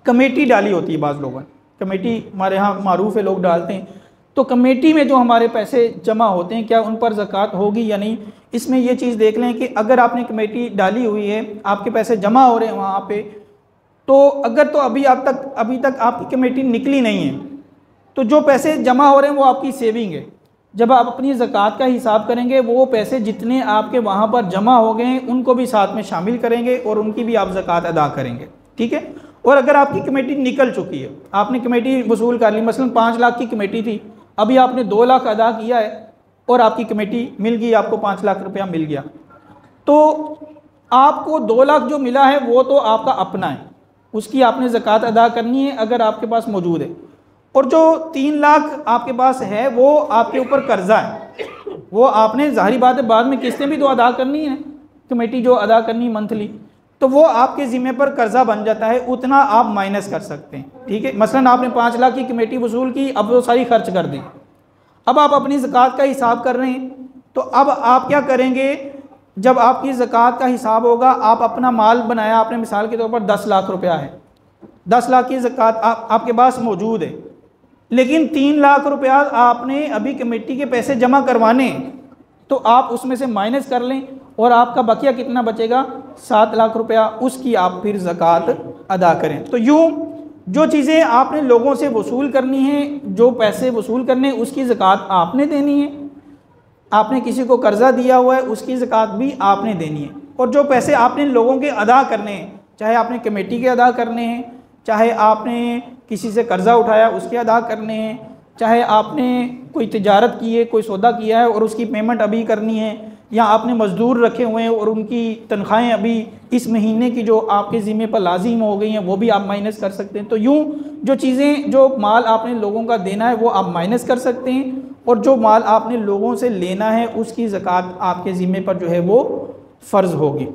Committee डाली होती है, बाज़ लोगों ने कमेटी हमारे यहाँ मारूफ है, लोग डालते हैं। तो कमेटी में जो हमारे पैसे जमा होते हैं, क्या उन पर ज़कात होगी या नहीं? इसमें ये चीज़ देख लें कि अगर आपने कमेटी डाली हुई है, आपके पैसे जमा हो रहे हैं वहाँ पे, तो अगर तो अभी तक आपकी कमेटी निकली नहीं है, तो जो पैसे जमा हो रहे हैं वो आपकी सेविंग है। जब आप अपनी ज़कात का हिसाब करेंगे, वो पैसे जितने आपके वहाँ पर जमा हो गए हैं उनको भी साथ में शामिल करेंगे और उनकी भी आप ज़कात अदा करेंगे, ठीक है। और अगर आपकी कमेटी निकल चुकी है, आपने कमेटी वसूल कर ली, मसलन 5 लाख की कमेटी थी, अभी आपने 2 लाख अदा किया है और आपकी कमेटी मिल गई, आपको 5 लाख रुपया मिल गया, तो आपको 2 लाख जो मिला है वो तो आपका अपना है, उसकी आपने ज़कात अदा करनी है अगर आपके पास मौजूद है। और जो 3 लाख आपके पास है वो आपके ऊपर कर्जा है, वो आपने ज़ाहिर बात है बाद में किस्तें भी तो अदा करनी है, कमेटी जो अदा करनी मंथली, तो वो आपके ज़िम्मे पर कर्जा बन जाता है, उतना आप माइनस कर सकते हैं, ठीक है। मसलन आपने 5 लाख की कमेटी वसूल की, अब वो सारी खर्च कर दी, अब आप अपनी ज़कात का हिसाब कर रहे हैं, तो अब आप क्या करेंगे, जब आपकी ज़कात का हिसाब होगा, आप अपना माल बनाया आपने, मिसाल के तौर पर 10 लाख रुपया है, 10 लाख की ज़कात आपके पास मौजूद है, लेकिन 3 लाख रुपया आपने अभी कमेटी के पैसे जमा करवाने, तो आप उसमें से माइनस कर लें और आपका बकिया कितना बचेगा, 7 लाख रुपया, उसकी आप फिर ज़कात अदा करें। तो यूँ जो चीज़ें आपने लोगों से वसूल करनी है, जो पैसे वसूल करने, उसकी ज़कात आपने देनी है, आपने किसी को कर्ज़ा दिया हुआ है उसकी ज़कात भी आपने देनी है, और जो पैसे आपने लोगों के अदा करने हैं, चाहे आपने कमेटी के अदा करने हैं, चाहे आपने किसी से कर्ज़ा उठाया उसके अदा करने हैं, चाहे आपने कोई तिजारत की है, कोई सौदा किया है और उसकी पेमेंट अभी करनी है, या आपने मज़दूर रखे हुए हैं और उनकी तनख्वाहें अभी इस महीने की जो आपके ज़िम्मे पर लाजिम हो गई हैं वो भी आप माइनस कर सकते हैं। तो यूँ जो चीज़ें, जो माल आपने लोगों का देना है वो आप माइनस कर सकते हैं, और जो माल आपने लोगों से लेना है उसकी ज़कात आपके ज़िम्मे पर जो है वो फ़र्ज़ होगी।